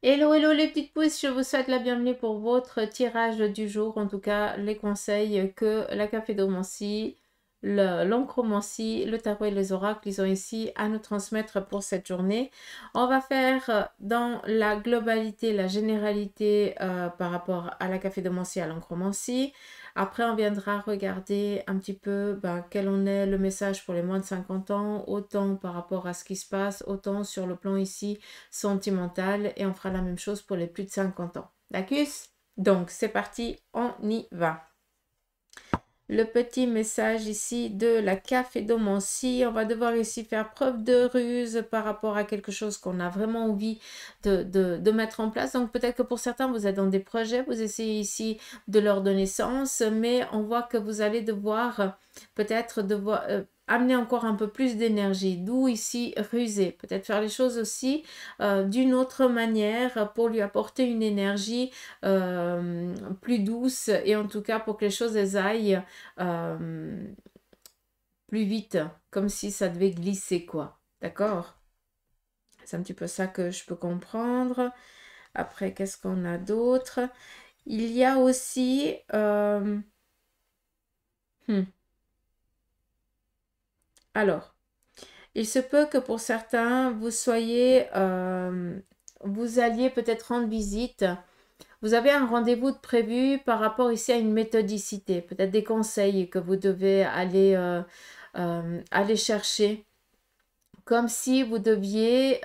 Hello, hello les petites pousses, je vous souhaite la bienvenue pour votre tirage du jour, en tout cas les conseils que la cafédomancie, l'oncromancie, le tarot et les oracles, ils ont ici à nous transmettre pour cette journée. On va faire dans la globalité, la généralité par rapport à la cafédomancie et à l'oncromancie. Après, on viendra regarder un petit peu quel en est le message pour les moins de 50 ans, autant par rapport à ce qui se passe, autant sur le plan ici sentimental, et on fera la même chose pour les plus de 50 ans. D'accord? Donc, c'est parti, on y va. Le petit message ici de la cafédomancie. On va devoir ici faire preuve de ruse par rapport à quelque chose qu'on a vraiment envie de mettre en place. Donc peut-être que pour certains, vous êtes dans des projets, vous essayez ici de leur donner sens, mais on voit que vous allez devoir peut-être amener encore un peu plus d'énergie, d'où ici ruser, peut-être faire les choses aussi d'une autre manière pour lui apporter une énergie plus douce, et en tout cas pour que les choses elles aillent plus vite, comme si ça devait glisser, quoi. D'accord? C'est un petit peu ça que je peux comprendre. Après, qu'est-ce qu'on a d'autre? Il y a aussi... Alors, il se peut que pour certains, vous alliez peut-être rendre visite. Vous avez un rendez-vous de prévu par rapport ici à une méthodicité, peut-être des conseils que vous devez aller chercher, comme si vous deviez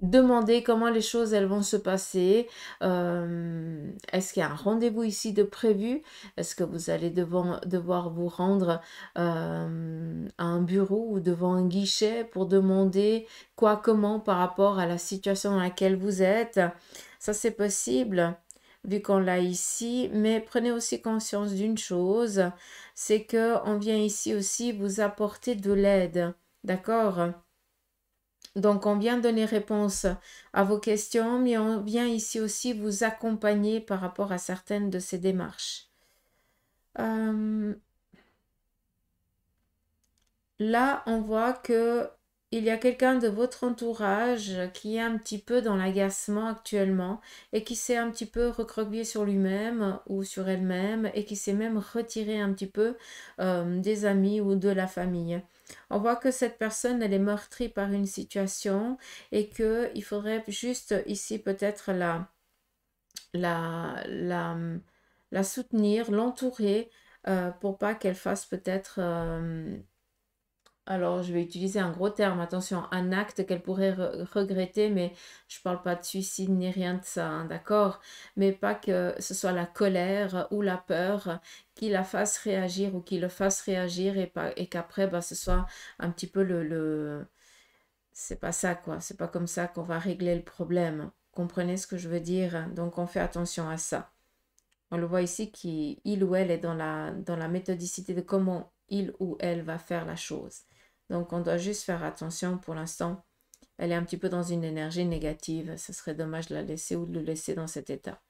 demander comment les choses elles vont se passer. Est-ce qu'il y a un rendez-vous ici de prévu? Est-ce que vous allez devoir vous rendre à un bureau ou devant un guichet pour demander quoi, comment par rapport à la situation dans laquelle vous êtes? Ça, c'est possible vu qu'on l'a ici, mais prenez aussi conscience d'une chose, c'est que on vient ici aussi vous apporter de l'aide. D'accord? Donc, on vient donner réponse à vos questions, mais on vient ici aussi vous accompagner par rapport à certaines de ces démarches. Là, on voit que il y a quelqu'un de votre entourage qui est un petit peu dans l'agacement actuellement et qui s'est un petit peu recroquevillé sur lui-même ou sur elle-même et qui s'est même retiré un petit peu des amis ou de la famille. On voit que cette personne, elle est meurtrie par une situation et que il faudrait juste ici peut-être la, la, la soutenir, l'entourer pour pas qu'elle fasse peut-être alors, je vais utiliser un gros terme, attention, un acte qu'elle pourrait regretter, mais je ne parle pas de suicide ni rien de ça, hein, d'accord? Mais pas que ce soit la colère ou la peur qui la fasse réagir ou qui le fasse réagir, et qu'après, ce soit un petit peu C'est pas ça, quoi. C'est pas comme ça qu'on va régler le problème. Comprenez ce que je veux dire? Donc, on fait attention à ça. On le voit ici qu'il ou elle est dans la méthodicité de comment il ou elle va faire la chose. Donc on doit juste faire attention pour l'instant. Elle est un petit peu dans une énergie négative. Ce serait dommage de la laisser ou de le laisser dans cet état.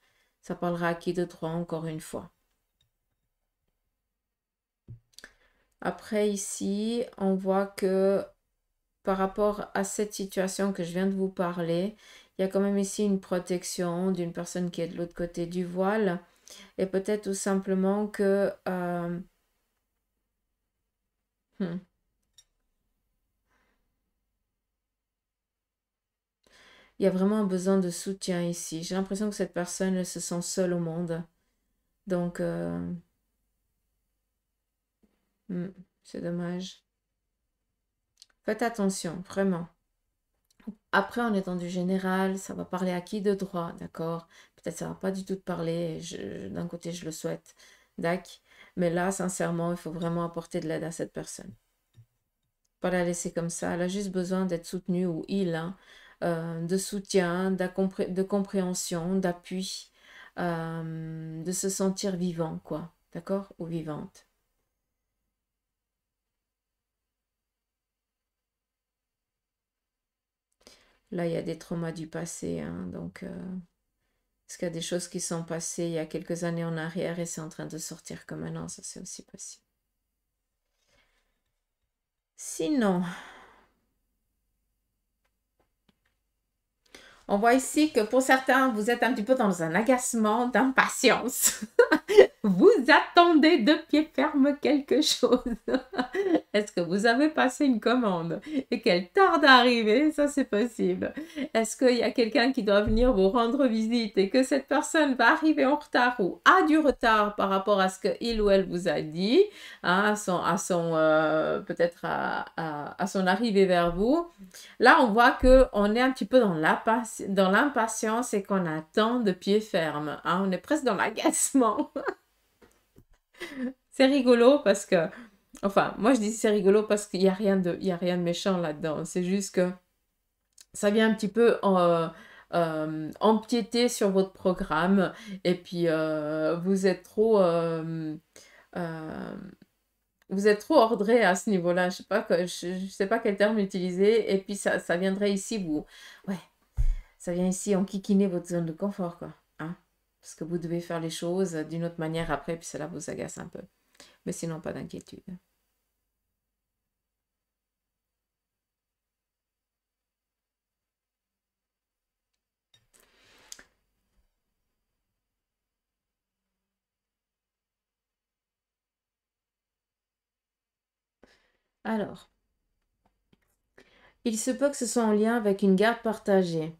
Ça parlera à qui de droit encore une fois. Après ici, on voit que par rapport à cette situation que je viens de vous parler, il y a quand même ici une protection d'une personne qui est de l'autre côté du voile. Et peut-être tout simplement que hmm, il y a vraiment un besoin de soutien ici. J'ai l'impression que cette personne, elle se sent seule au monde. Donc, hmm, c'est dommage. Faites attention, vraiment. Après, on est dans du général, ça va parler à qui de droit, d'accord? Peut-être ça va pas du tout te parler, d'un côté, je le souhaite, d'accord? Mais là, sincèrement, il faut vraiment apporter de l'aide à cette personne. Pas la laisser comme ça, elle a juste besoin d'être soutenue, ou il, hein, de soutien, de compréhension, d'appui, de se sentir vivant, quoi, d'accord? Ou vivante. Là, il y a des traumas du passé, hein, donc parce qu'il y a des choses qui sont passées il y a quelques années en arrière et c'est en train de sortir comme maintenant, ça c'est aussi possible. Sinon, On voit ici que pour certains, vous êtes un petit peu dans un agacement d'impatience. Vous attendez de pied ferme quelque chose. Est-ce que vous avez passé une commande et qu'elle tarde à arriver? Ça, c'est possible. Est-ce qu'il y a quelqu'un qui doit venir vous rendre visite et que cette personne va arriver en retard ou a du retard par rapport à ce qu'il ou elle vous a dit, hein, peut-être à son arrivée vers vous? Là, on voit que on est un petit peu dans l'impatience et qu'on attend de pied ferme, hein. On est presque dans l'agacement. C'est rigolo parce que, enfin, moi je dis c'est rigolo parce qu'il n'y a il y a rien de méchant là-dedans. C'est juste que ça vient un petit peu empiéter sur votre programme et puis euh, vous êtes trop ordré à ce niveau-là. Je sais pas quel terme utiliser. Et puis ça viendrait ici ouais, ça vient ici enquiquiner votre zone de confort, quoi. Hein? Parce que vous devez faire les choses d'une autre manière après, puis cela vous agace un peu. Mais sinon, pas d'inquiétude. Alors, il se peut que ce soit en lien avec une garde partagée.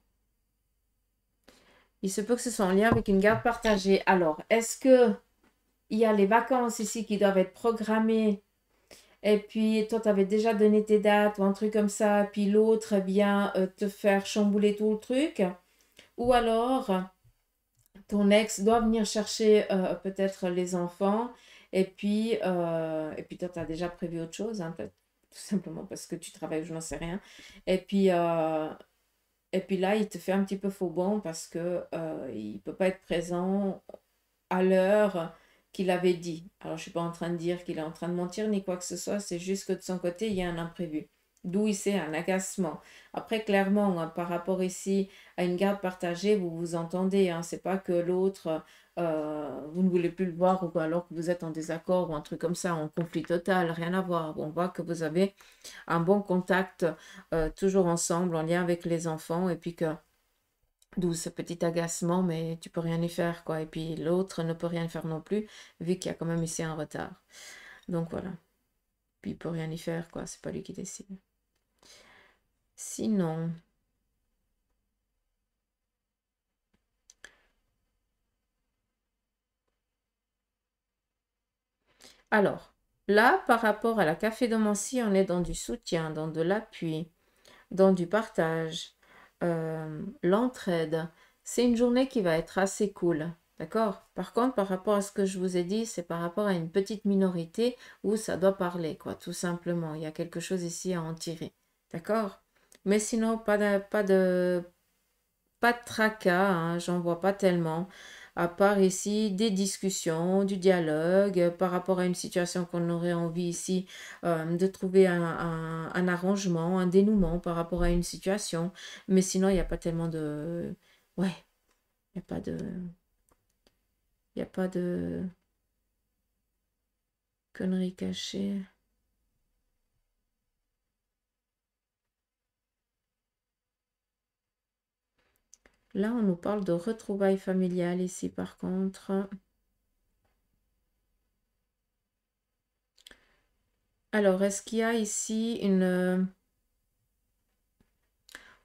Il se peut que ce soit en lien avec une garde partagée. Alors, est-ce que il y a les vacances ici qui doivent être programmées et puis toi, tu avais déjà donné tes dates ou un truc comme ça, puis l'autre vient te faire chambouler tout le truc? Ou alors, ton ex doit venir chercher peut-être les enfants et puis toi, tu as déjà prévu autre chose, hein, peut-être tout simplement parce que tu travailles ou je n'en sais rien. Et puis, euh, et puis là, il te fait un petit peu faux bon parce que il peut pas être présent à l'heure qu'il avait dit. Alors, je suis pas en train de dire qu'il est en train de mentir ni quoi que ce soit, c'est juste que de son côté, il y a un imprévu. D'où il c'est un agacement. Après, clairement, hein, par rapport ici à une garde partagée, vous vous entendez. Hein, c'est pas que l'autre, vous ne voulez plus le voir ou alors que vous êtes en désaccord ou un truc comme ça, en conflit total, rien à voir. On voit que vous avez un bon contact toujours ensemble, en lien avec les enfants, et puis que d'où ce petit agacement, mais tu peux rien y faire, quoi. Et puis l'autre ne peut rien faire non plus, vu qu'il y a quand même ici un retard. Donc voilà. Puis il peut rien y faire, quoi. C'est pas lui qui décide. Sinon, alors, là, par rapport à la cafédomancie, on est dans du soutien, dans de l'appui, dans du partage, l'entraide. C'est une journée qui va être assez cool. D'accord? Par contre, par rapport à ce que je vous ai dit, c'est par rapport à une petite minorité où ça doit parler, quoi, tout simplement. Il y a quelque chose ici à en tirer. D'accord? Mais sinon, pas de tracas, hein, j'en vois pas tellement. À part ici des discussions, du dialogue par rapport à une situation qu'on aurait envie ici de trouver un arrangement, un dénouement par rapport à une situation. Mais sinon, il n'y a pas tellement de... Ouais, il n'y a pas de... Il n'y a pas de conneries cachées. Là, on nous parle de retrouvailles familiales ici, par contre. Alors, est-ce qu'il y a ici une...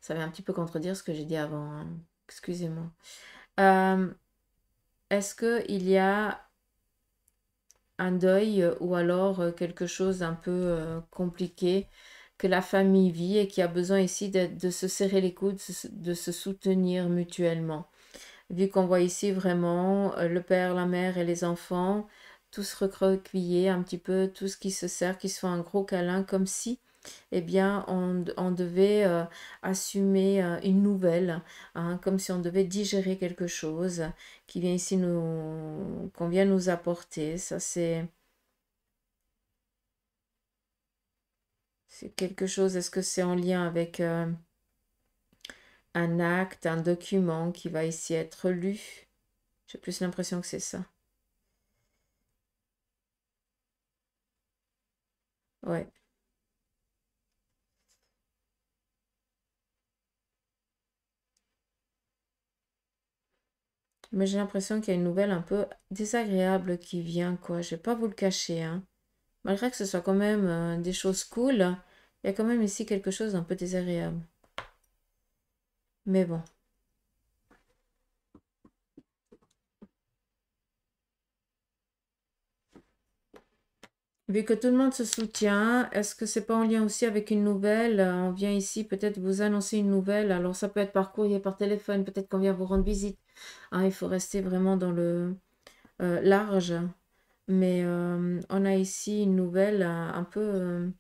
Ça va un petit peu contredire ce que j'ai dit avant, hein. Excusez-moi. Euh, est-ce qu'il y a un deuil ou alors quelque chose un peu compliqué que la famille vit et qui a besoin ici de se serrer les coudes, de se soutenir mutuellement? Vu qu'on voit ici vraiment le père, la mère et les enfants, tous recroquevillés un petit peu, tous qui se serrent, qui se font un gros câlin, comme si eh bien, on devait assumer une nouvelle, hein, comme si on devait digérer quelque chose qui vient ici qu'on vient nous apporter. Ça, c'est quelque chose, est-ce que c'est en lien avec un acte, un document qui va ici être lu? J'ai plus l'impression que c'est ça. Ouais. Mais j'ai l'impression qu'il y a une nouvelle un peu désagréable qui vient, quoi. Je vais pas vous le cacher, hein. Malgré que ce soit quand même des choses cool, il y a quand même ici quelque chose d'un peu désagréable. Mais bon. Vu que tout le monde se soutient, est-ce que c'est pas en lien aussi avec une nouvelle? On vient ici peut-être vous annoncer une nouvelle. Alors ça peut être par courrier, par téléphone, peut-être qu'on vient vous rendre visite. Hein, il faut rester vraiment dans le large. Mais on a ici une nouvelle un peu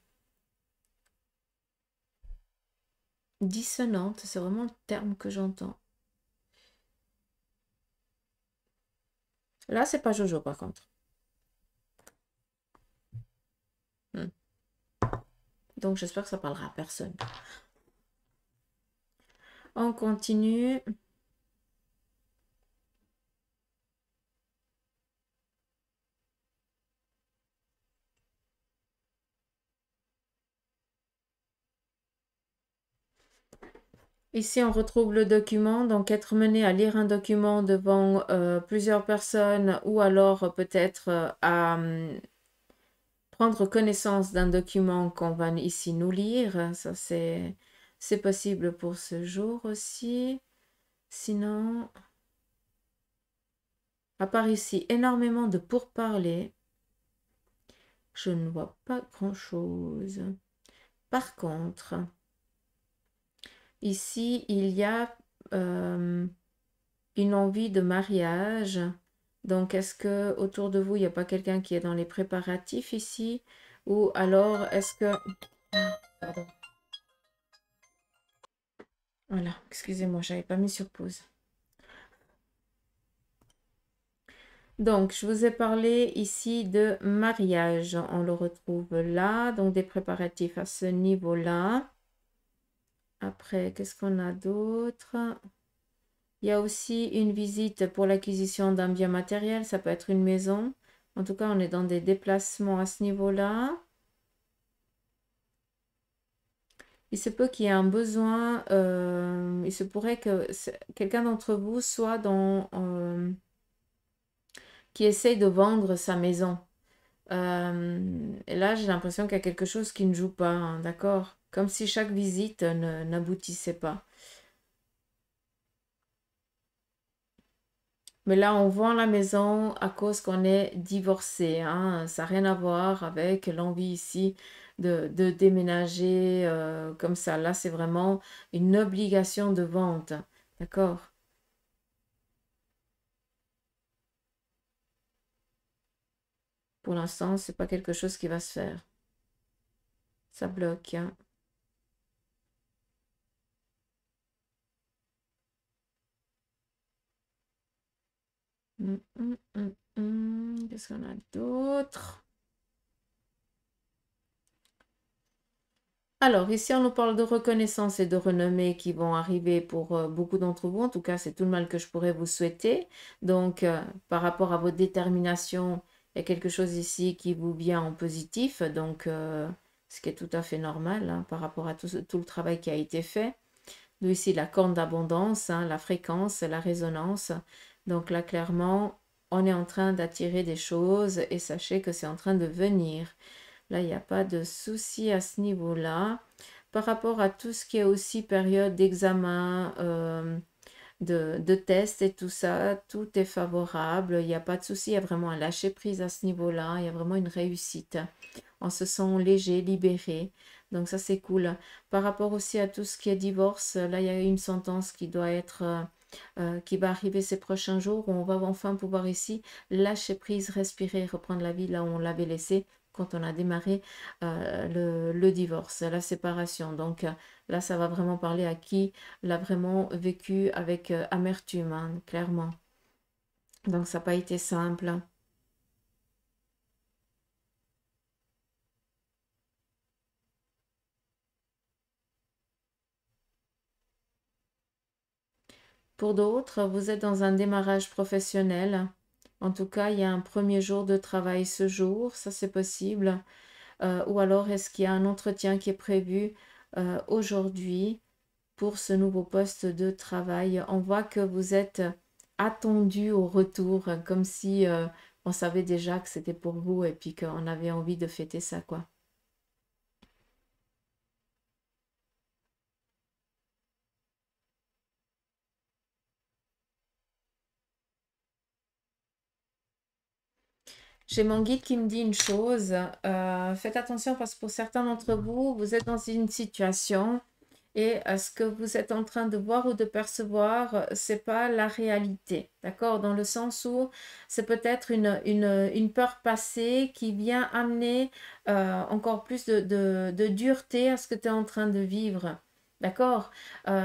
dissonante. C'est vraiment le terme que j'entends. Là, c'est pas Jojo par contre. Hmm. Donc j'espère que ça parlera à personne. On continue. Ici, on retrouve le document. Donc, être mené à lire un document devant plusieurs personnes ou alors peut-être à prendre connaissance d'un document qu'on va ici nous lire. Ça, c'est possible pour ce jour aussi. Sinon, à part ici, énormément de pourparlers. Je ne vois pas grand-chose. Par contre, ici, il y a une envie de mariage. Donc, est-ce que autour de vous, il n'y a pas quelqu'un qui est dans les préparatifs ici? Ou alors, est-ce que... Pardon. Voilà, excusez-moi, je n'avais pas mis sur pause. Donc, je vous ai parlé ici de mariage. On le retrouve là, donc des préparatifs à ce niveau-là. Après, qu'est-ce qu'on a d'autre? Il y a aussi une visite pour l'acquisition d'un bien matériel. Ça peut être une maison. En tout cas, on est dans des déplacements à ce niveau-là. Il se peut qu'il y ait un besoin. Il se pourrait que quelqu'un d'entre vous soit dans... qui essaye de vendre sa maison. Et là, j'ai l'impression qu'il y a quelque chose qui ne joue pas, hein, d'accord? Comme si chaque visite n'aboutissait pas. Mais là, on vend la maison à cause qu'on est divorcé, hein. Ça n'a rien à voir avec l'envie ici de déménager comme ça. Là, c'est vraiment une obligation de vente, d'accord? Pour l'instant, c'est pas quelque chose qui va se faire. Ça bloque, hein. Qu'est-ce qu'on a d'autre? Alors, ici, on nous parle de reconnaissance et de renommée qui vont arriver pour beaucoup d'entre vous. En tout cas, c'est tout le mal que je pourrais vous souhaiter. Donc, par rapport à votre détermination, il y a quelque chose ici qui vous vient en positif. Donc, ce qui est tout à fait normal hein, par rapport à tout le travail qui a été fait. Nous, ici, la corne d'abondance, hein, la fréquence, la résonance. Donc là, clairement, on est en train d'attirer des choses et sachez que c'est en train de venir. Là, il n'y a pas de souci à ce niveau-là. Par rapport à tout ce qui est aussi période d'examen, de tests et tout ça, tout est favorable. Il n'y a pas de souci, il y a vraiment un lâcher-prise à ce niveau-là. Il y a vraiment une réussite. On se sent léger, libéré. Donc ça, c'est cool. Par rapport aussi à tout ce qui est divorce, là, il y a une sentence qui doit être... qui va arriver ces prochains jours où on va enfin pouvoir ici lâcher prise, respirer, reprendre la vie là où on l'avait laissé quand on a démarré le divorce, la séparation. Donc là, ça va vraiment parler à qui l'a vraiment vécu avec amertume, hein, clairement. Donc ça n'a pas été simple. Pour d'autres, vous êtes dans un démarrage professionnel. En tout cas, il y a un premier jour de travail ce jour, ça c'est possible. Ou alors, est-ce qu'il y a un entretien qui est prévu aujourd'hui pour ce nouveau poste de travail? On voit que vous êtes attendu au retour, comme si on savait déjà que c'était pour vous et puis qu'on avait envie de fêter ça, quoi. J'ai mon guide qui me dit une chose, faites attention parce que pour certains d'entre vous, vous êtes dans une situation et ce que vous êtes en train de voir ou de percevoir, c'est pas la réalité, d'accord? Dans le sens où c'est peut-être une peur passée qui vient amener encore plus de dureté à ce que tu es en train de vivre, d'accord?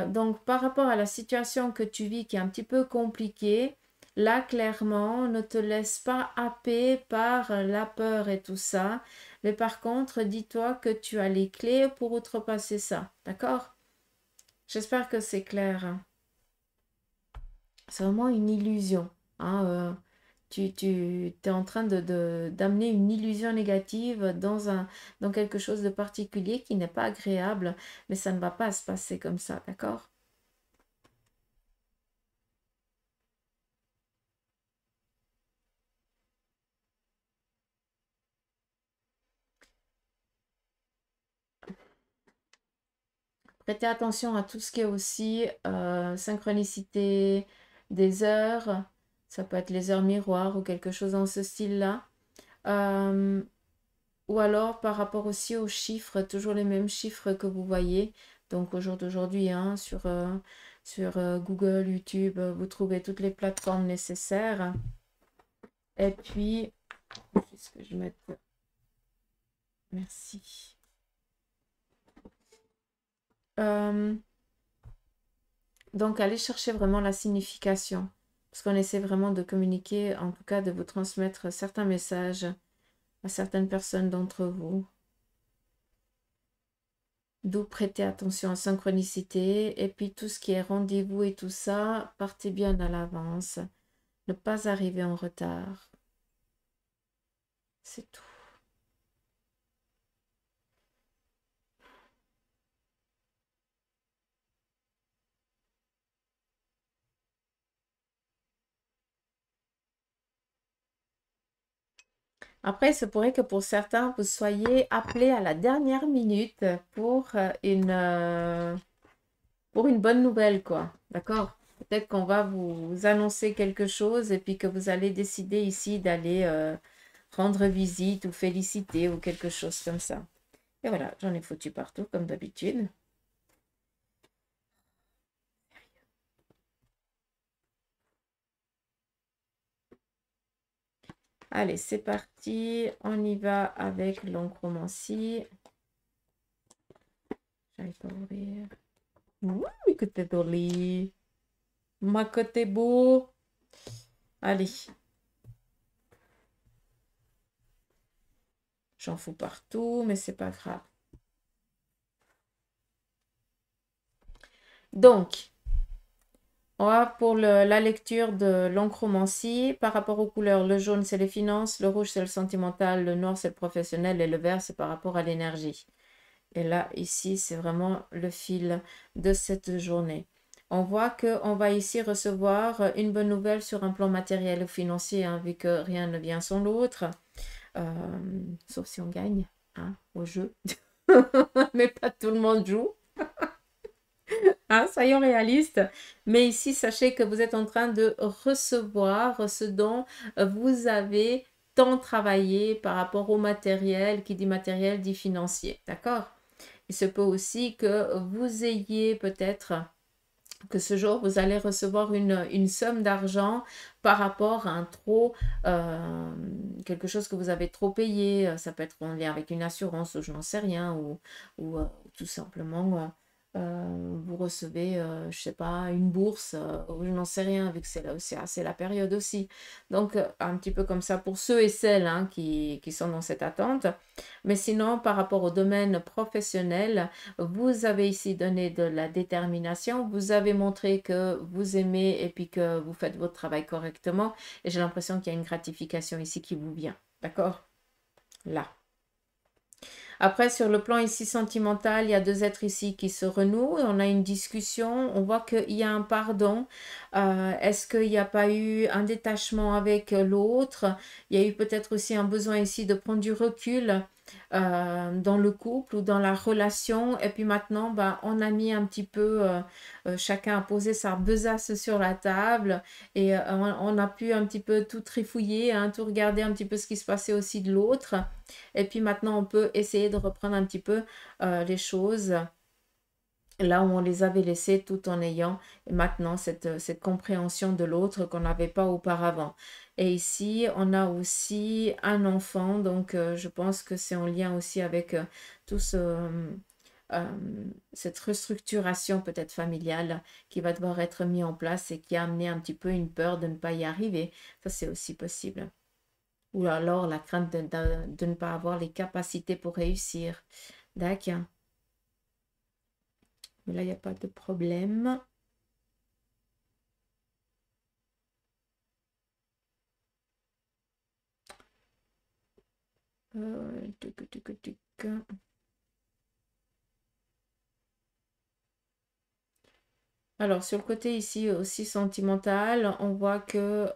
Donc par rapport à la situation que tu vis qui est un petit peu compliquée, là, clairement, ne te laisse pas happer par la peur et tout ça. Mais par contre, dis-toi que tu as les clés pour outrepasser ça. D'accord? J'espère que c'est clair, hein. C'est vraiment une illusion, hein, tu es en train d'amener une illusion négative dans quelque chose de particulier qui n'est pas agréable, mais ça ne va pas se passer comme ça. D'accord? Prêtez attention à tout ce qui est aussi synchronicité des heures. Ça peut être les heures miroirs ou quelque chose dans ce style-là. Euh, ou alors par rapport aussi aux chiffres, toujours les mêmes chiffres que vous voyez. Donc au jour d'aujourd'hui, hein, sur Google, YouTube, vous trouvez toutes les plateformes nécessaires. Et puis, juste que je mette... Merci. Euh, Donc, allez chercher vraiment la signification, parce qu'on essaie vraiment de communiquer, en tout cas de vous transmettre certains messages à certaines personnes d'entre vous. D'où prêtez attention à synchronicité, et puis tout ce qui est rendez-vous et tout ça, partez bien à l'avance. Ne pas arriver en retard. C'est tout. Après, il se pourrait que pour certains, vous soyez appelés à la dernière minute pour une bonne nouvelle, quoi. D'accord? Peut-être qu'on va vous annoncer quelque chose et puis que vous allez décider ici d'aller rendre visite ou féliciter ou quelque chose comme ça. Et voilà, j'en ai foutu partout comme d'habitude. Allez, c'est parti. On y va avec l'oncromancie. J'arrive pas à ouvrir. Oui, que t'es joli. Ma côté beau. Allez, j'en fous partout, mais c'est pas grave. Donc, on va pour la lecture de l'oncromancie. Par rapport aux couleurs, le jaune, c'est les finances, le rouge, c'est le sentimental, le noir, c'est le professionnel et le vert, c'est par rapport à l'énergie. Et là, ici, c'est vraiment le fil de cette journée. On voit qu'on va ici recevoir une bonne nouvelle sur un plan matériel ou financier, hein, vu que rien ne vient sans l'autre. Sauf si on gagne, hein, au jeu. Mais pas tout le monde joue. Hein, soyons réalistes. Mais ici, sachez que vous êtes en train de recevoir ce dont vous avez tant travaillé par rapport au matériel. Qui dit matériel dit financier. D'accord? Il se peut aussi que vous ayez peut-être que ce jour, vous allez recevoir une somme d'argent par rapport à un trop, quelque chose que vous avez trop payé. Ça peut être en lien avec une assurance ou je n'en sais rien, ou tout simplement, vous recevez, je sais pas, une bourse, ou je n'en sais rien, vu que c'est la période aussi. Donc, un petit peu comme ça pour ceux et celles, hein, qui sont dans cette attente. Mais sinon, par rapport au domaine professionnel, vous avez ici donné de la détermination, vous avez montré que vous aimez et puis que vous faites votre travail correctement. Et j'ai l'impression qu'il y a une gratification ici qui vous vient. D'accord? Là. Après, sur le plan ici sentimental, il y a deux êtres ici qui se renouent. On a une discussion. On voit qu'il y a un pardon. Est-ce qu'il n'y a pas eu un détachement avec l'autre? Il y a eu peut-être aussi un besoin ici de prendre du recul dans le couple ou dans la relation. Et puis maintenant, bah, on a mis un petit peu, chacun a posé sa besace sur la table et on a pu un petit peu tout trifouiller, hein, tout regarder un petit peu ce qui se passait aussi de l'autre. Et puis maintenant, on peut essayer de reprendre un petit peu les choses là où on les avait laissées tout en ayant maintenant cette compréhension de l'autre qu'on n'avait pas auparavant. Et ici, on a aussi un enfant, donc je pense que c'est en lien aussi avec tout cette restructuration peut-être familiale qui va devoir être mis en place et qui a amené un petit peu une peur de ne pas y arriver. Ça, c'est aussi possible. Ou alors la crainte de ne pas avoir les capacités pour réussir. D'accord. Mais là, il n'y a pas de problème. Tuc, tuc, tuc. Alors, sur le côté ici aussi sentimental, on voit que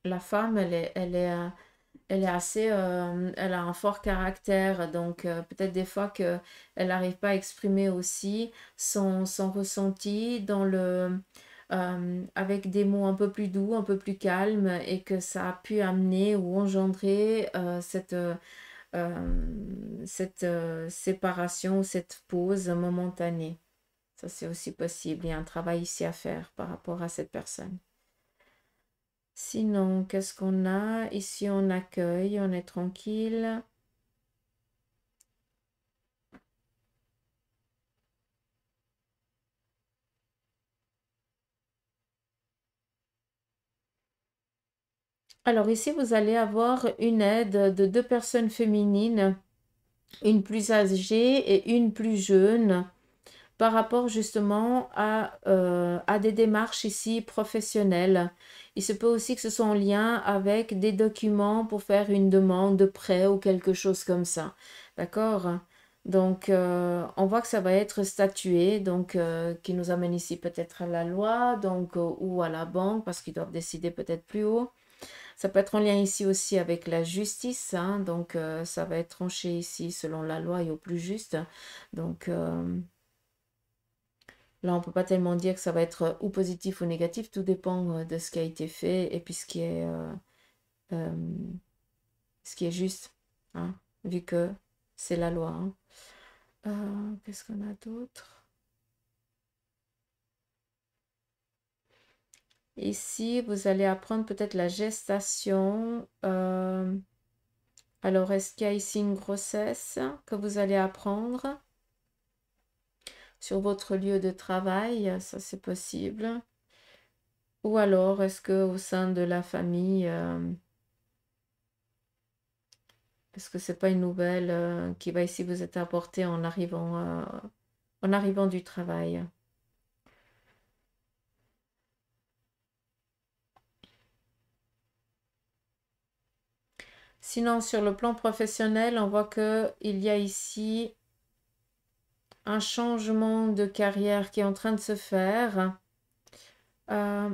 la femme, elle est assez, elle a un fort caractère, donc peut-être des fois qu'elle n'arrive pas à exprimer aussi son ressenti avec des mots un peu plus doux, un peu plus calmes, et que ça a pu amener ou engendrer cette séparation, cette pause momentanée. Ça, c'est aussi possible. Il y a un travail ici à faire par rapport à cette personne. Sinon, qu'est-ce qu'on a? Ici, on accueille, on est tranquille. Alors ici, vous allez avoir une aide de deux personnes féminines, une plus âgée et une plus jeune, par rapport justement à des démarches ici professionnelles. Il se peut aussi que ce soit en lien avec des documents pour faire une demande de prêt ou quelque chose comme ça. D'accord? Donc, on voit que ça va être statué, donc qui nous amène ici peut-être à la loi, donc ou à la banque, parce qu'ils doivent décider peut-être plus haut. Ça peut être en lien ici aussi avec la justice, hein, donc ça va être tranché ici selon la loi et au plus juste. Donc, là, on ne peut pas tellement dire que ça va être ou positif ou négatif, tout dépend de ce qui a été fait et puis euh, ce qui est juste, hein, vu que c'est la loi. Hein. Qu'est-ce qu'on a d'autre? Ici, vous allez apprendre peut-être la gestation. Alors, est-ce qu'il y a ici une grossesse que vous allez apprendre sur votre lieu de travail? Ça, c'est possible. Ou alors, est-ce que au sein de la famille, est-ce que c'est pas une nouvelle qui va ici vous être apportée en arrivant du travail? Sinon, sur le plan professionnel, on voit qu'il y a ici un changement de carrière qui est en train de se faire. Euh,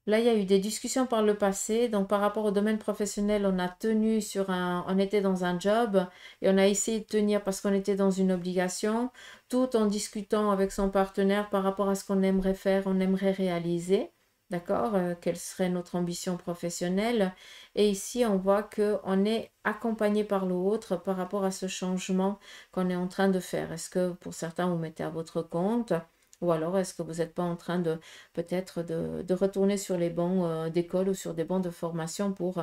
Là, il y a eu des discussions par le passé. Donc, par rapport au domaine professionnel, on était dans un job et on a essayé de tenir parce qu'on était dans une obligation, tout en discutant avec son partenaire par rapport à ce qu'on aimerait faire, on aimerait réaliser. D'accord? Quelle serait notre ambition professionnelle? Et ici, on voit qu'on est accompagné par l'autre par rapport à ce changement qu'on est en train de faire. Est-ce que pour certains, vous mettez à votre compte? Ou alors, est-ce que vous n'êtes pas en train de peut-être de retourner sur les bancs d'école ou sur des bancs de formation pour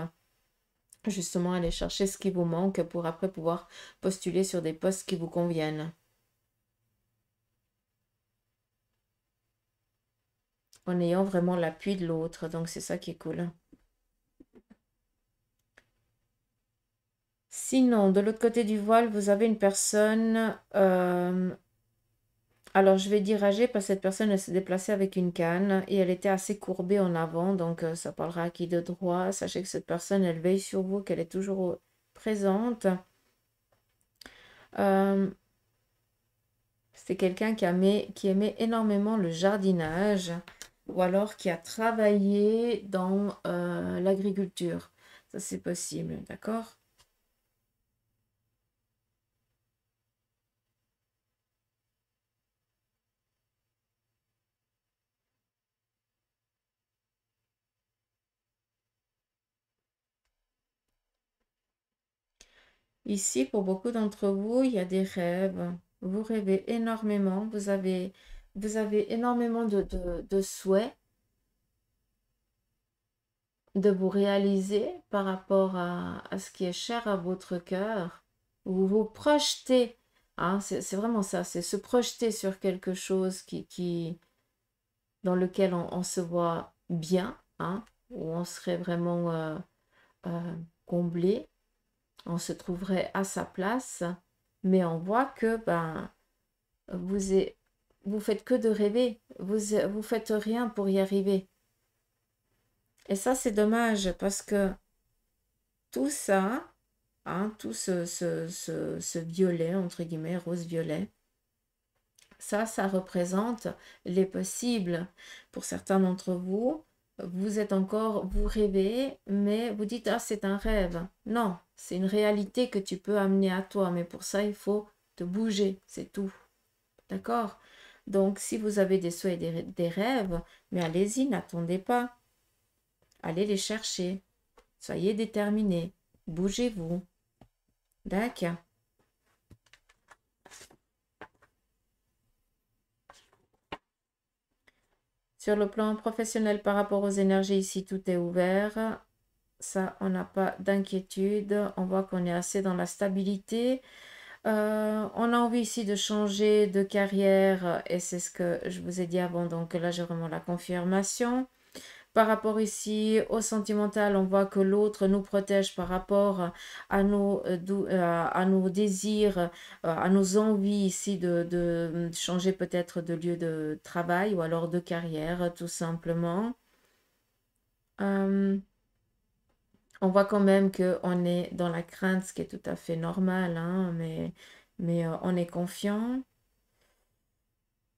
justement aller chercher ce qui vous manque pour après pouvoir postuler sur des postes qui vous conviennent. En ayant vraiment l'appui de l'autre. Donc, c'est ça qui est cool. Sinon, de l'autre côté du voile, vous avez une personne alors, je vais dire âgée parce que cette personne, elle s'est déplacée avec une canne et elle était assez courbée en avant, donc ça parlera à qui de droit. Sachez que cette personne, elle veille sur vous, qu'elle est toujours présente. C'est quelqu'un qui aimait énormément le jardinage ou alors qui a travaillé dans l'agriculture. Ça, c'est possible, d'accord? Ici, pour beaucoup d'entre vous, il y a des rêves. Vous rêvez énormément. Vous avez énormément de souhaits de vous réaliser par rapport à ce qui est cher à votre cœur. Vous vous projetez. Hein, c'est vraiment ça. C'est se projeter sur quelque chose dans lequel on se voit bien, hein, où on serait vraiment comblé. On se trouverait à sa place, mais on voit que vous, vous faites que de rêver, vous faites rien pour y arriver. Et ça, c'est dommage parce que tout ça, hein, tout ce violet, entre guillemets, rose-violet, ça représente les possibles. Pour certains d'entre vous, vous êtes encore, vous rêvez, mais vous dites, ah, c'est un rêve. Non, c'est une réalité que tu peux amener à toi, mais pour ça, il faut te bouger, c'est tout. D'accord? Donc, si vous avez des souhaits et des rêves, mais allez-y, n'attendez pas. Allez les chercher. Soyez déterminés. Bougez-vous. D'accord? Sur le plan professionnel, par rapport aux énergies, ici, tout est ouvert. Ça, on n'a pas d'inquiétude. On voit qu'on est assez dans la stabilité. On a envie ici de changer de carrière et c'est ce que je vous ai dit avant. Donc là, j'ai vraiment la confirmation. Par rapport ici au sentimental, on voit que l'autre nous protège par rapport à nos désirs, à nos envies ici de changer peut-être de lieu de travail ou alors de carrière, tout simplement. On voit quand même qu'on est dans la crainte, ce qui est tout à fait normal, hein, mais on est confiant.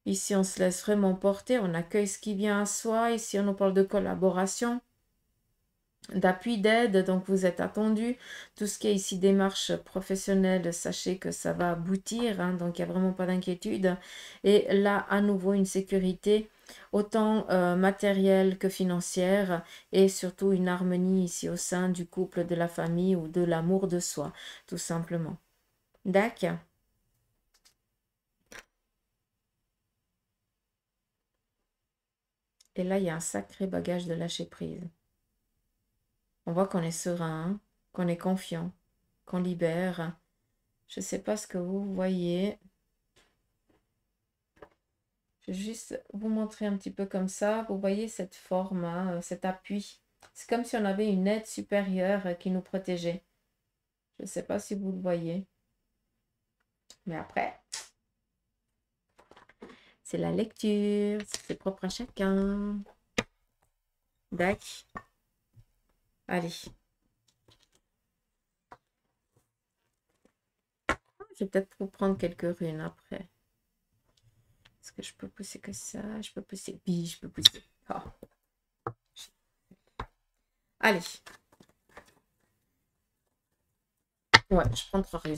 Ici, on se laisse vraiment porter, on accueille ce qui vient à soi. Ici, on nous parle de collaboration, d'appui, d'aide, donc vous êtes attendu. Tout ce qui est ici démarche professionnelle, sachez que ça va aboutir, hein, donc il n'y a vraiment pas d'inquiétude. Et là, à nouveau, une sécurité, autant matérielle que financière, et surtout une harmonie ici au sein du couple, de la famille ou de l'amour de soi, tout simplement. D'accord. Et là, il y a un sacré bagage de lâcher prise. On voit qu'on est serein, qu'on est confiant, qu'on libère. Je ne sais pas ce que vous voyez. Je vais juste vous montrer un petit peu comme ça. Vous voyez cette forme, hein, cet appui. C'est comme si on avait une aide supérieure qui nous protégeait. Je ne sais pas si vous le voyez. Mais après, c'est la lecture. C'est propre à chacun. Dac. Allez. Je vais peut-être vous prendre quelques runes après. Est-ce que je peux pousser que ça? Je peux pousser. Oui, je peux pousser. Oh. Allez. Ouais, je prends 3 runes.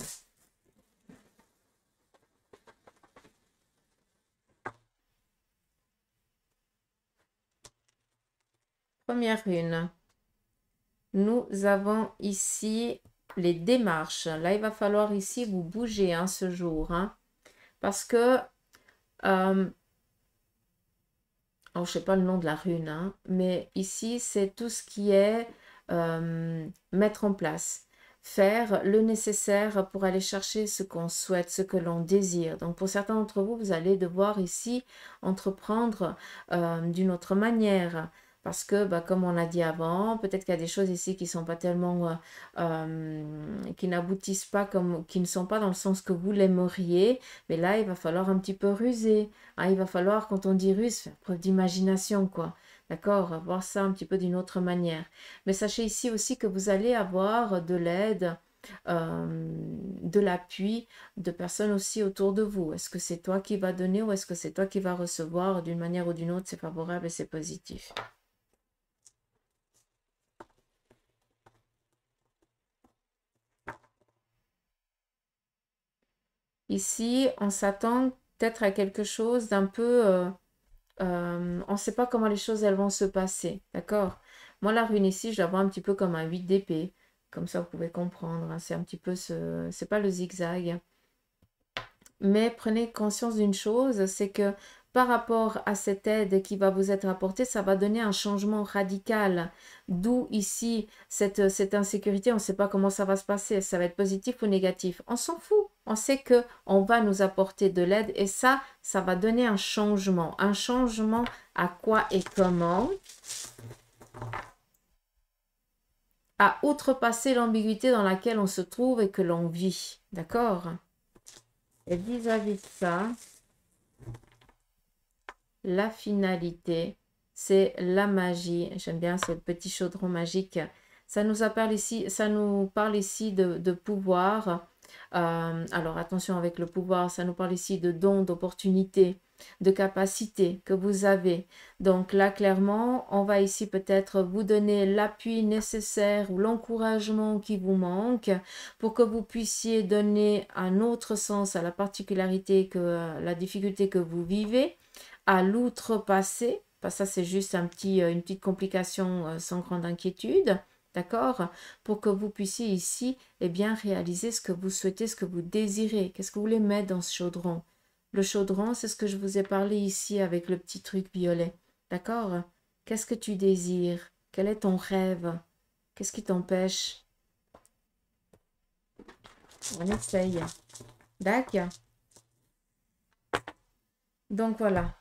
Première rune. Nous avons ici les démarches. Là, il va falloir ici vous bouger, hein, ce jour. Hein, parce que, alors, je ne sais pas le nom de la rune, hein, mais ici, c'est tout ce qui est mettre en place. Faire le nécessaire pour aller chercher ce qu'on souhaite, ce que l'on désire. Donc, pour certains d'entre vous, vous allez devoir ici entreprendre d'une autre manière. Parce que, comme on a dit avant, peut-être qu'il y a des choses ici qui sont pas tellement, qui n'aboutissent pas qui ne sont pas dans le sens que vous l'aimeriez. Mais là, il va falloir un petit peu ruser. Hein, il va falloir, quand on dit ruse, faire preuve d'imagination, quoi. D'accord? Voir ça un petit peu d'une autre manière. Mais sachez ici aussi que vous allez avoir de l'aide de l'appui de personnes aussi autour de vous. Est-ce que c'est toi qui vas donner ou est-ce que c'est toi qui vas recevoir? D'une manière ou d'une autre, c'est favorable et c'est positif. Ici, on s'attend peut-être à quelque chose d'un peu... on ne sait pas comment les choses elles vont se passer, d'accord? Moi, la rune ici, je la vois un petit peu comme un 8 d'épée. Comme ça, vous pouvez comprendre, hein. C'est un petit peu ce... C'est pas le zigzag. Mais prenez conscience d'une chose, c'est que par rapport à cette aide qui va vous être apportée, ça va donner un changement radical. D'où ici cette insécurité, on ne sait pas comment ça va se passer, ça va être positif ou négatif. On s'en fout. On sait que on va nous apporter de l'aide et ça va donner un changement. Un changement à quoi et comment? À outrepasser l'ambiguïté dans laquelle on se trouve et que l'on vit. D'accord? Et vis-à-vis de ça, la finalité, c'est la magie. J'aime bien ce petit chaudron magique. Ça nous parle ici de pouvoir. Alors attention avec le pouvoir, ça nous parle ici de dons, d'opportunités, de capacités que vous avez. Donc là, clairement, on va ici peut-être vous donner l'appui nécessaire ou l'encouragement qui vous manque pour que vous puissiez donner un autre sens à la particularité que la difficulté que vous vivez à l'outrepasser. Ça, c'est juste une petite complication sans grande inquiétude. D'accord? Pour que vous puissiez ici, eh bien, réaliser ce que vous souhaitez, ce que vous désirez. Qu'est-ce que vous voulez mettre dans ce chaudron? Le chaudron, c'est ce que je vous ai parlé ici avec le petit truc violet. D'accord? Qu'est-ce que tu désires? Quel est ton rêve? Qu'est-ce qui t'empêche? On essaye. D'accord? Donc voilà.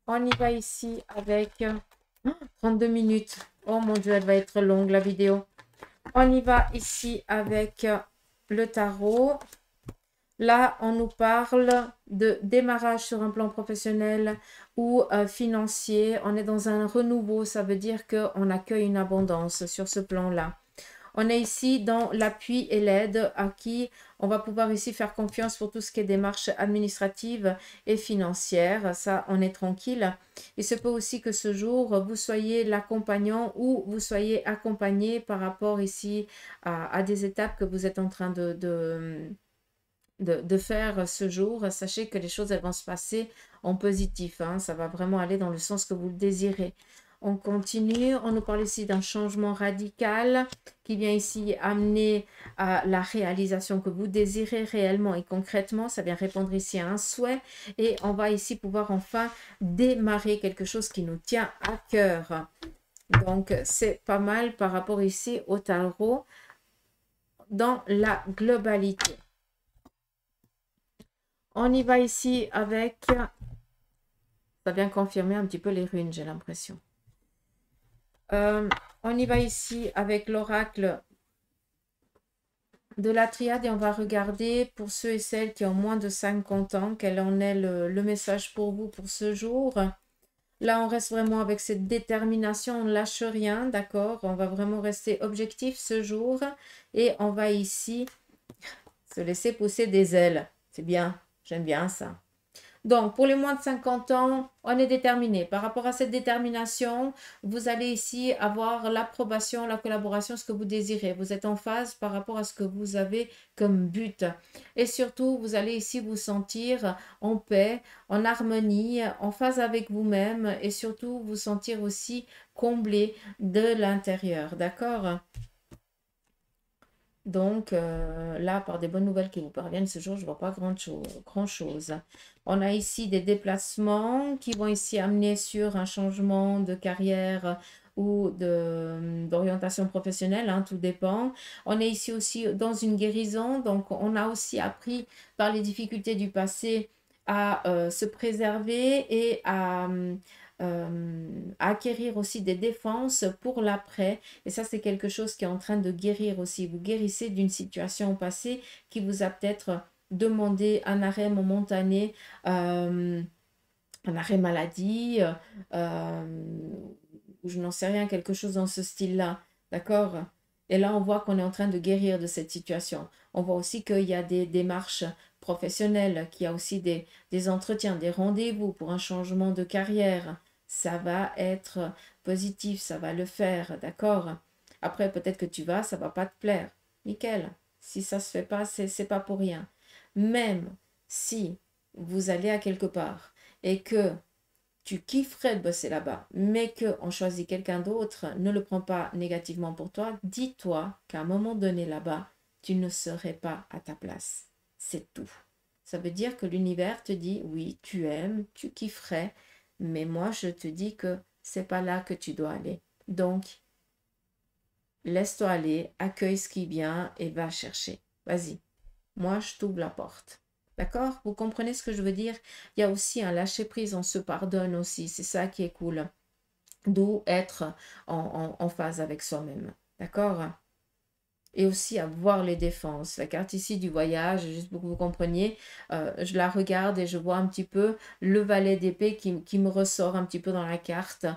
On y va ici avec 32 minutes. Oh mon Dieu, elle va être longue la vidéo. On y va ici avec le tarot. Là, on nous parle de démarrage sur un plan professionnel ou financier. On est dans un renouveau, ça veut dire qu'on accueille une abondance sur ce plan-là. On est ici dans l'appui et l'aide à qui on va pouvoir ici faire confiance pour tout ce qui est démarches administratives et financières. Ça, on est tranquille. Il se peut aussi que ce jour, vous soyez l'accompagnant ou vous soyez accompagné par rapport ici à des étapes que vous êtes en train de faire ce jour. Sachez que les choses elles vont se passer en positif, hein. Ça va vraiment aller dans le sens que vous le désirez. On continue, on nous parle ici d'un changement radical qui vient ici amener à la réalisation que vous désirez réellement et concrètement. Ça vient répondre ici à un souhait et on va ici pouvoir enfin démarrer quelque chose qui nous tient à cœur. Donc, c'est pas mal par rapport ici au tarot dans la globalité. On y va ici avec... Ça vient confirmer un petit peu les runes, j'ai l'impression. On y va ici avec l'oracle de la triade et on va regarder pour ceux et celles qui ont moins de 50 ans, quel en est le message pour vous pour ce jour. Là, on reste vraiment avec cette détermination, on ne lâche rien, d'accord? On va vraiment rester objectif ce jour et on va ici se laisser pousser des ailes. C'est bien, j'aime bien ça. Donc, pour les moins de 50 ans, on est déterminé. Par rapport à cette détermination, vous allez ici avoir l'approbation, la collaboration, ce que vous désirez. Vous êtes en phase par rapport à ce que vous avez comme but. Et surtout, vous allez ici vous sentir en paix, en harmonie, en phase avec vous-même et surtout vous sentir aussi comblé de l'intérieur. D'accord? Donc là, par des bonnes nouvelles qui vous parviennent ce jour, je ne vois pas grand-chose. On a ici des déplacements qui vont ici amener sur un changement de carrière ou d'orientation professionnelle, hein, tout dépend. On est ici aussi dans une guérison, donc on a aussi appris par les difficultés du passé à se préserver et à acquérir aussi des défenses pour l'après. Et ça, c'est quelque chose qui est en train de guérir aussi. Vous guérissez d'une situation passée qui vous a peut-être demandé un arrêt momentané, un arrêt maladie, ou je n'en sais rien, quelque chose dans ce style-là. D'accord? Et là, on voit qu'on est en train de guérir de cette situation. On voit aussi qu'il y a des démarches professionnelles, qu'il y a aussi des entretiens, des rendez-vous pour un changement de carrière. Ça va être positif, ça va le faire, d'accord? Après, peut-être que tu vas, ça va pas te plaire. Nickel. Si ça se fait pas, c'est pas pour rien. Même si vous allez à quelque part et que tu kifferais de bosser là-bas, mais qu'on choisit quelqu'un d'autre, ne le prends pas négativement pour toi. Dis-toi qu'à un moment donné là-bas, tu ne serais pas à ta place. C'est tout. Ça veut dire que l'univers te dit, oui, tu aimes, tu kifferais, mais moi, je te dis que c'est pas là que tu dois aller. Donc, laisse-toi aller, accueille ce qui vient et va chercher. Vas-y, moi, je t'ouvre la porte. D'accord? Vous comprenez ce que je veux dire? Il y a aussi un lâcher-prise, on se pardonne aussi. C'est ça qui est cool. D'où être en phase avec soi-même. D'accord? Et aussi avoir les défenses. La carte ici du voyage, juste pour que vous compreniez, je la regarde et je vois un petit peu le valet d'épée qui me ressort un petit peu dans la carte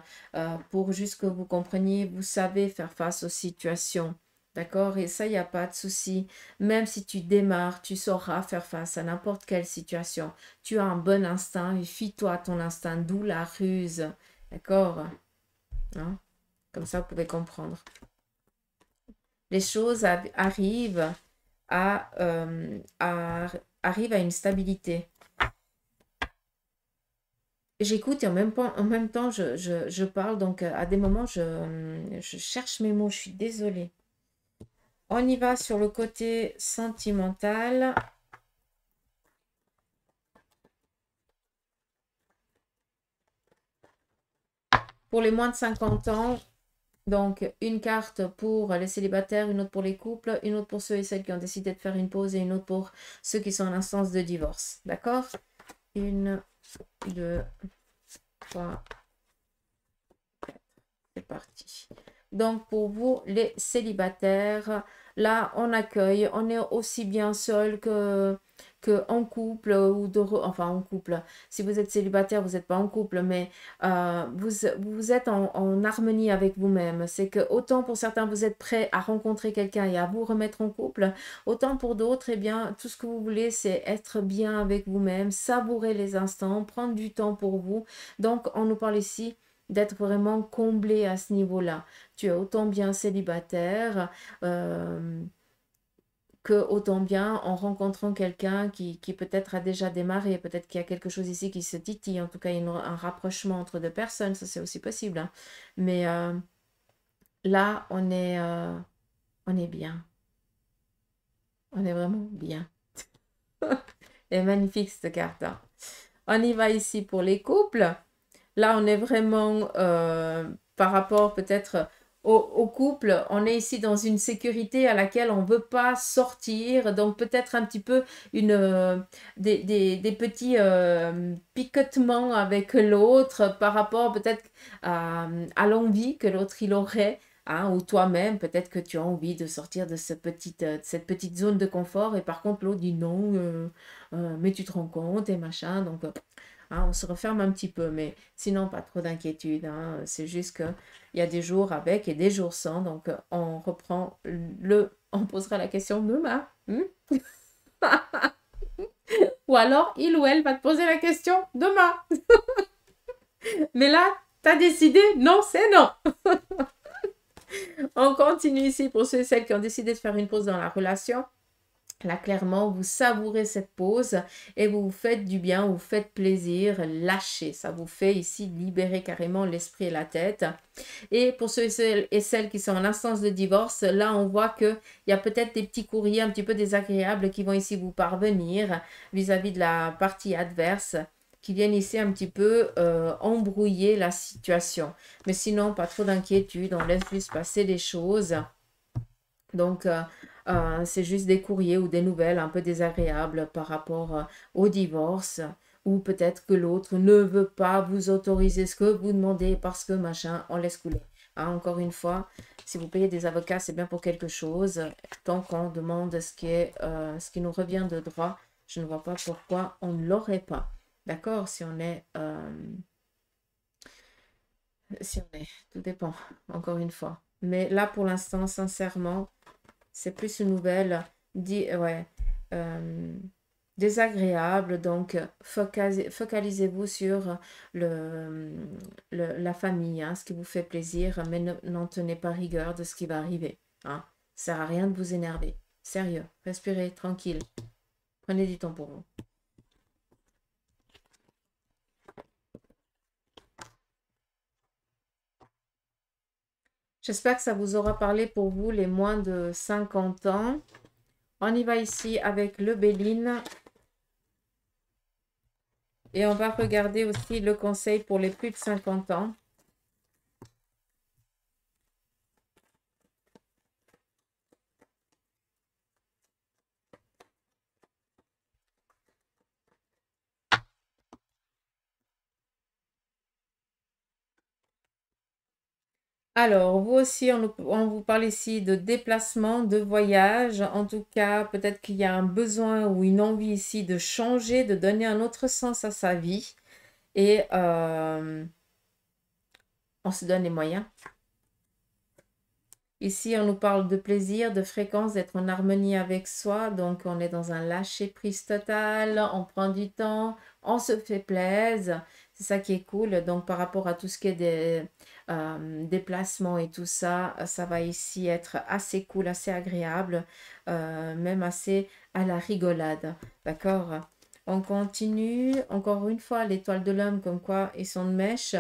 pour juste que vous compreniez, vous savez faire face aux situations. D'accord? Et ça, il n'y a pas de souci. Même si tu démarres, tu sauras faire face à n'importe quelle situation. Tu as un bon instinct et fie-toi à ton instinct, d'où la ruse. D'accord? Hein? Comme ça, vous pouvez comprendre. Les choses arrivent arrivent à une stabilité. J'écoute et en même temps je parle, donc à des moments, je cherche mes mots, je suis désolée. On y va sur le côté sentimental. Pour les moins de 50 ans, donc une carte pour les célibataires, une autre pour les couples, une autre pour ceux et celles qui ont décidé de faire une pause et une autre pour ceux qui sont en instance de divorce. D'accord? 1, 2, 3, 4. C'est parti. Donc, pour vous, les célibataires, là, on accueille, on est aussi bien seul que en couple ou enfin en couple. Si vous êtes célibataire, vous n'êtes pas en couple, mais vous êtes en harmonie avec vous-même. C'est que autant pour certains, vous êtes prêts à rencontrer quelqu'un et à vous remettre en couple, autant pour d'autres, eh bien, tout ce que vous voulez, c'est être bien avec vous-même, savourer les instants, prendre du temps pour vous. Donc, on nous parle ici d'être vraiment comblé à ce niveau-là. Tu es autant bien célibataire que autant bien en rencontrant quelqu'un qui peut-être a déjà démarré, peut-être qu'il y a quelque chose ici qui se titille, en tout cas il y a un rapprochement entre deux personnes, ça c'est aussi possible. Hein. Mais là, on est bien. On est vraiment bien. Elle est magnifique cette carte. Hein. On y va ici pour les couples. Là, on est vraiment par rapport peut-être au couple, on est ici dans une sécurité à laquelle on ne veut pas sortir. Donc peut-être un petit peu des petits picotements avec l'autre par rapport peut-être à l'envie que l'autre il aurait. Hein, ou toi-même, peut-être que tu as envie de sortir de cette petite zone de confort et par contre l'autre dit non, mais tu te rends compte et machin. Donc hein, on se referme un petit peu, mais sinon, pas trop d'inquiétude. Hein. C'est juste qu'il y a des jours avec et des jours sans. Donc, on reprend on posera la question demain. Ou alors, il ou elle va te poser la question demain. Mais là, t'as décidé, non, c'est non. On continue ici pour ceux et celles qui ont décidé de faire une pause dans la relation. Là, clairement, vous savourez cette pause et vous vous faites du bien, vous faites plaisir, lâchez. Ça vous fait ici libérer carrément l'esprit et la tête. Et pour ceux et celles qui sont en instance de divorce, là, on voit qu'il y a peut-être des petits courriers un petit peu désagréables qui vont ici vous parvenir vis-à-vis de la partie adverse, qui viennent ici un petit peu embrouiller la situation. Mais sinon, pas trop d'inquiétude, on laisse juste passer les choses. Donc, c'est juste des courriers ou des nouvelles un peu désagréables par rapport au divorce. Ou peut-être que l'autre ne veut pas vous autoriser ce que vous demandez parce que machin, on laisse couler. Hein, encore une fois, si vous payez des avocats, c'est bien pour quelque chose. Tant qu'on demande ce qui nous revient de droit, je ne vois pas pourquoi on ne l'aurait pas. D'accord? Si on est... tout dépend, encore une fois. Mais là, pour l'instant, sincèrement, c'est plus une nouvelle ouais, désagréable. Donc, focalisez-vous sur la famille, hein, ce qui vous fait plaisir, mais n'en tenez pas rigueur de ce qui va arriver. Hein. Ça sert à rien de vous énerver. Sérieux, respirez, tranquille. Prenez du temps pour vous. J'espère que ça vous aura parlé pour vous, les moins de 50 ans. On y va ici avec le Béline. Et on va regarder aussi le conseil pour les plus de 50 ans. Alors, vous aussi, on vous parle ici de déplacement, de voyage. En tout cas, peut-être qu'il y a un besoin ou une envie ici de changer, de donner un autre sens à sa vie. Et on se donne les moyens. Ici, on nous parle de plaisir, de fréquence, d'être en harmonie avec soi. Donc, on est dans un lâcher-prise total, on prend du temps, on se fait plaisir. C'est ça qui est cool. Donc, par rapport à tout ce qui est des déplacements et tout ça, ça va ici être assez cool, assez agréable, même assez à la rigolade. D'accord? On continue. Encore une fois, l'étoile de l'homme, comme quoi ils sont de mèche.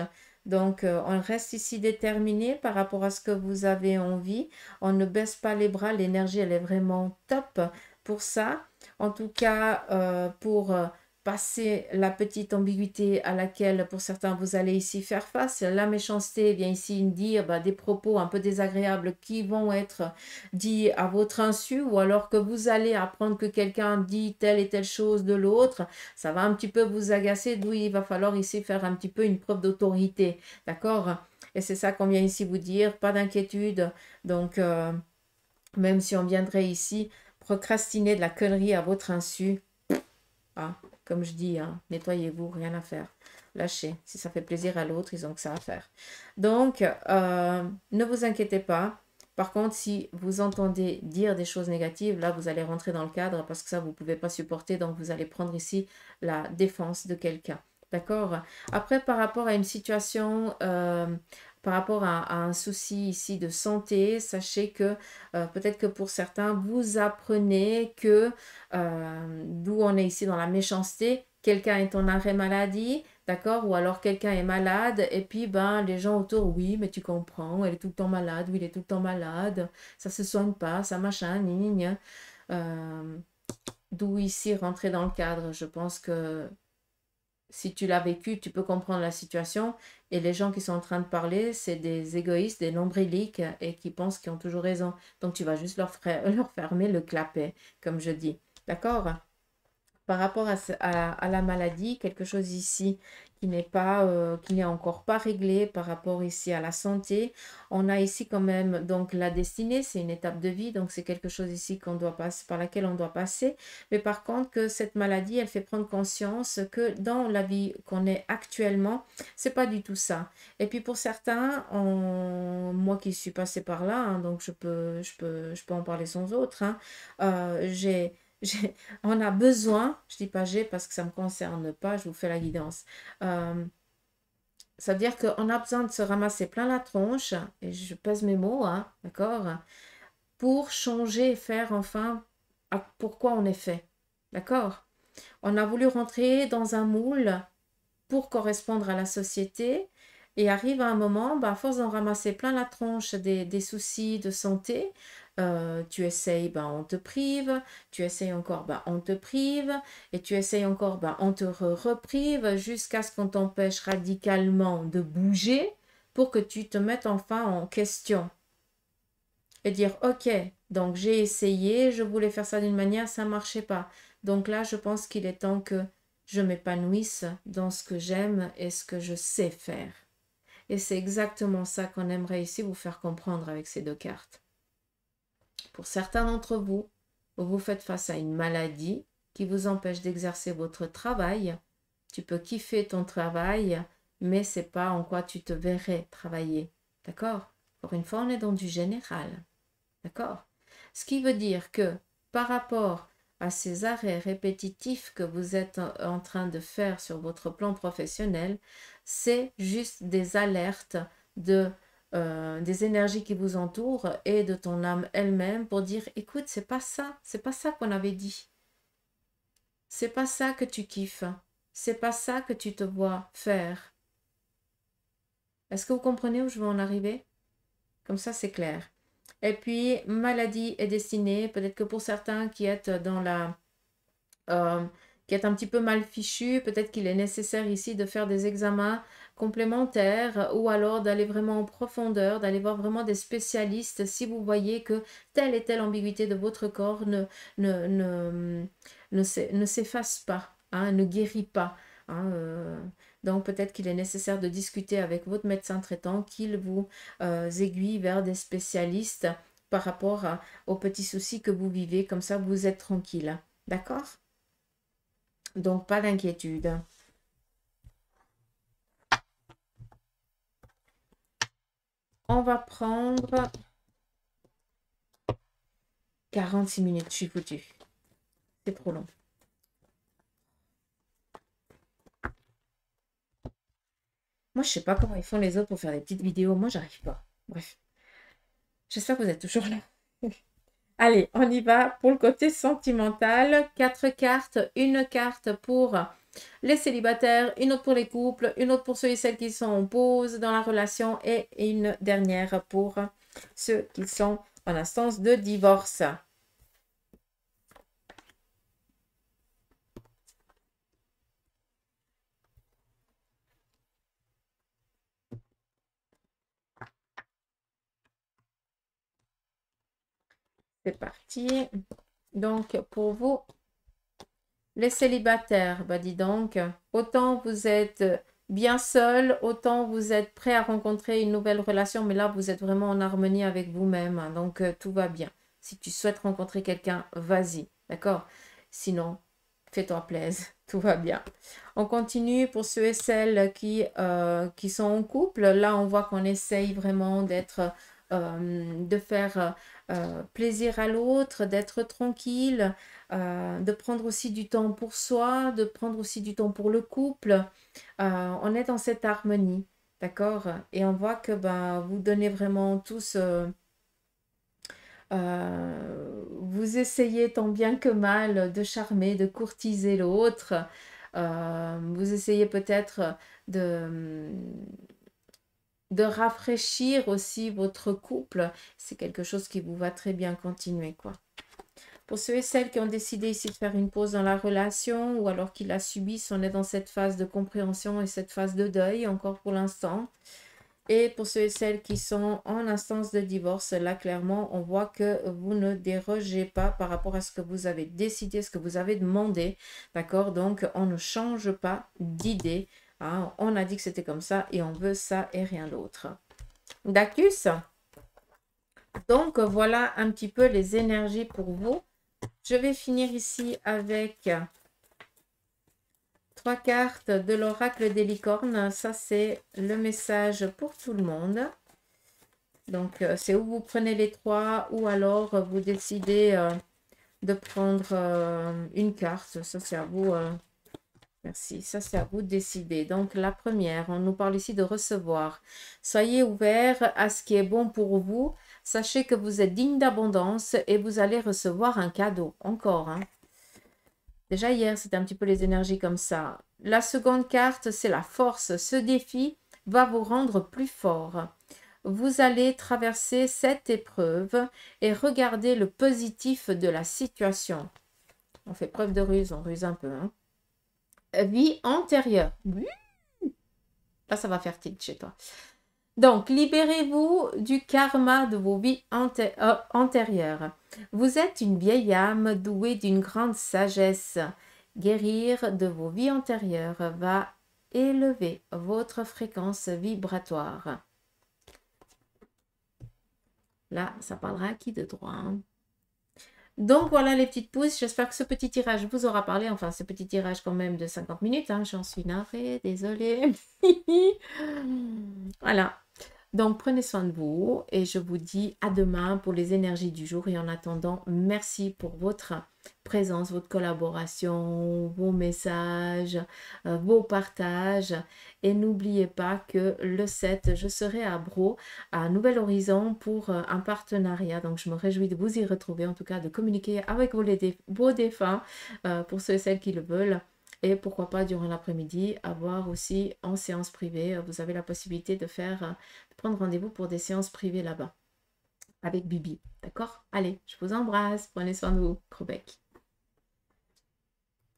Donc, on reste ici déterminé par rapport à ce que vous avez envie. On ne baisse pas les bras. L'énergie, elle est vraiment top pour ça. En tout cas, pour passer la petite ambiguïté à laquelle, pour certains, vous allez ici faire face. La méchanceté vient ici dire des propos un peu désagréables qui vont être dits à votre insu, ou alors que vous allez apprendre que quelqu'un dit telle et telle chose de l'autre. Ça va un petit peu vous agacer, d'où il va falloir ici faire un petit peu une preuve d'autorité. D'accord? Et c'est ça qu'on vient ici vous dire, pas d'inquiétude. Donc, même si on viendrait ici procrastiner de la connerie à votre insu, ah, comme je dis, hein, nettoyez-vous, rien à faire. Lâchez. Si ça fait plaisir à l'autre, ils ont que ça à faire. Donc, ne vous inquiétez pas. Par contre, si vous entendez dire des choses négatives, là, vous allez rentrer dans le cadre parce que ça, vous ne pouvez pas supporter. Donc, vous allez prendre ici la défense de quelqu'un. D'accord? Après, par rapport à une situation, par rapport à un souci ici de santé, sachez que peut-être que pour certains, vous apprenez que, d'où on est ici dans la méchanceté, quelqu'un est en arrêt maladie, d'accord? Ou alors quelqu'un est malade, et puis les gens autour, oui, mais tu comprends, elle est tout le temps malade, oui, il est tout le temps malade, ça se soigne pas, ça machin, ni ni ni. D'où ici rentrer dans le cadre. Je pense que si tu l'as vécu, tu peux comprendre la situation. Et les gens qui sont en train de parler, c'est des égoïstes, des nombriliques et qui pensent qu'ils ont toujours raison. Donc tu vas juste leur fermer le clapet, comme je dis. D'accord? Par rapport à la maladie, quelque chose ici qui n'est encore pas réglé par rapport ici à la santé. On a ici quand même donc la destinée, c'est une étape de vie, donc c'est quelque chose ici qu'on doit passer, par laquelle on doit passer. Mais par contre, que cette maladie, elle fait prendre conscience que dans la vie qu'on est actuellement, c'est pas du tout ça. Et puis pour certains, moi qui suis passée par là, hein, donc je peux en parler sans autre, hein, on a besoin, je dis pas j'ai parce que ça ne me concerne pas, je vous fais la guidance. Ça veut dire qu'on a besoin de se ramasser plein la tronche, et je pèse mes mots, hein, d'accord, pour changer et faire enfin pourquoi on est fait. D'accord? On a voulu rentrer dans un moule pour correspondre à la société. Et arrive à un moment, à force d'en ramasser plein la tronche des soucis de santé, tu essayes, on te prive, tu essayes encore, on te prive, et tu essayes encore, on te reprive, jusqu'à ce qu'on t'empêche radicalement de bouger pour que tu te mettes enfin en question. Et dire, ok, donc j'ai essayé, je voulais faire ça d'une manière, ça ne marchait pas. Donc là, je pense qu'il est temps que je m'épanouisse dans ce que j'aime et ce que je sais faire. Et c'est exactement ça qu'on aimerait ici vous faire comprendre avec ces deux cartes. Pour certains d'entre vous, vous faites face à une maladie qui vous empêche d'exercer votre travail. Tu peux kiffer ton travail, mais c'est pas en quoi tu te verrais travailler. D'accord? Encore une fois, on est dans du général. D'accord? Ce qui veut dire que par rapport à ces arrêts répétitifs que vous êtes en train de faire sur votre plan professionnel, c'est juste des alertes des énergies qui vous entourent et de ton âme elle-même pour dire, écoute, c'est pas ça qu'on avait dit. C'est pas ça que tu kiffes. C'est pas ça que tu te vois faire. Est-ce que vous comprenez où je veux en arriver? Comme ça, c'est clair. Et puis, maladie et destinée, peut-être que pour certains qui êtes dans qui est un petit peu mal fichu, peut-être qu'il est nécessaire ici de faire des examens complémentaires ou alors d'aller vraiment en profondeur, d'aller voir vraiment des spécialistes si vous voyez que telle et telle ambiguïté de votre corps ne s'efface pas, hein, ne guérit pas. Hein, donc peut-être qu'il est nécessaire de discuter avec votre médecin traitant, qu'il vous aiguille vers des spécialistes par rapport aux petits soucis que vous vivez, comme ça vous êtes tranquille. D'accord? Donc, pas d'inquiétude. On va prendre 46 minutes. Je suis foutue. C'est trop long. Moi, je sais pas comment ils font les autres pour faire des petites vidéos. Moi, j'arrive pas. Bref. J'espère que vous êtes toujours là. Allez, on y va pour le côté sentimental. 4 cartes. Une carte pour les célibataires, une autre pour les couples, une autre pour ceux et celles qui sont en pause dans la relation et une dernière pour ceux qui sont en instance de divorce. C'est parti. Donc, pour vous, les célibataires, bah dis donc, autant vous êtes bien seul, autant vous êtes prêt à rencontrer une nouvelle relation, mais là, vous êtes vraiment en harmonie avec vous-même, hein, donc tout va bien. Si tu souhaites rencontrer quelqu'un, vas-y, d'accord? Sinon, fais-toi plaisir, tout va bien. On continue pour ceux et celles qui sont en couple. Là, on voit qu'on essaye vraiment de faire plaisir à l'autre, d'être tranquille, de prendre aussi du temps pour soi, de prendre aussi du temps pour le couple. On est dans cette harmonie, d'accord? Et on voit que vous donnez vraiment tous, vous essayez tant bien que mal de charmer, de courtiser l'autre. Vous essayez peut-être de rafraîchir aussi votre couple. C'est quelque chose qui vous va très bien continuer, quoi. Pour ceux et celles qui ont décidé ici de faire une pause dans la relation ou alors qui la subissent, on est dans cette phase de compréhension et cette phase de deuil encore pour l'instant. Et pour ceux et celles qui sont en instance de divorce, là clairement, on voit que vous ne dérogez pas par rapport à ce que vous avez décidé, ce que vous avez demandé. D'accord? Donc, on ne change pas d'idée. Hein? On a dit que c'était comme ça et on veut ça et rien d'autre. Dacus? Donc, voilà un petit peu les énergies pour vous. Je vais finir ici avec 3 cartes de l'oracle des licornes. Ça, c'est le message pour tout le monde. Donc, c'est où vous prenez les 3 ou alors vous décidez de prendre une carte. Ça, c'est à vous. Merci. Ça, c'est à vous de décider. Donc, la première, on nous parle ici de recevoir. Soyez ouverts à ce qui est bon pour vous. Sachez que vous êtes digne d'abondance et vous allez recevoir un cadeau. Encore, hein. Déjà hier, c'était un petit peu les énergies comme ça. La seconde carte, c'est la force. Ce défi va vous rendre plus fort. Vous allez traverser cette épreuve et regarder le positif de la situation. On fait preuve de ruse, on ruse un peu. Hein. Vie antérieure. Là, ça va faire tilt chez toi. Donc, libérez-vous du karma de vos vies antérieures. Vous êtes une vieille âme douée d'une grande sagesse. Guérir de vos vies antérieures va élever votre fréquence vibratoire. Là, ça parlera à qui de droit. Hein? Donc, voilà les petites pousses. J'espère que ce petit tirage vous aura parlé. Enfin, ce petit tirage quand même de 50 minutes. Hein. J'en suis navrée, désolée. Voilà. Donc, prenez soin de vous et je vous dis à demain pour les énergies du jour. Et en attendant, merci pour votre présence, votre collaboration, vos messages, vos partages. Et n'oubliez pas que le 7, je serai à Bro, à Nouvel Horizon pour un partenariat. Donc, je me réjouis de vous y retrouver, en tout cas de communiquer avec vos défunts pour ceux et celles qui le veulent. Et pourquoi pas durant l'après-midi, avoir aussi en séance privée, vous avez la possibilité de prendre rendez-vous pour des séances privées là-bas avec Bibi. D'accord? Allez, je vous embrasse. Prenez soin de vous. Gros bec.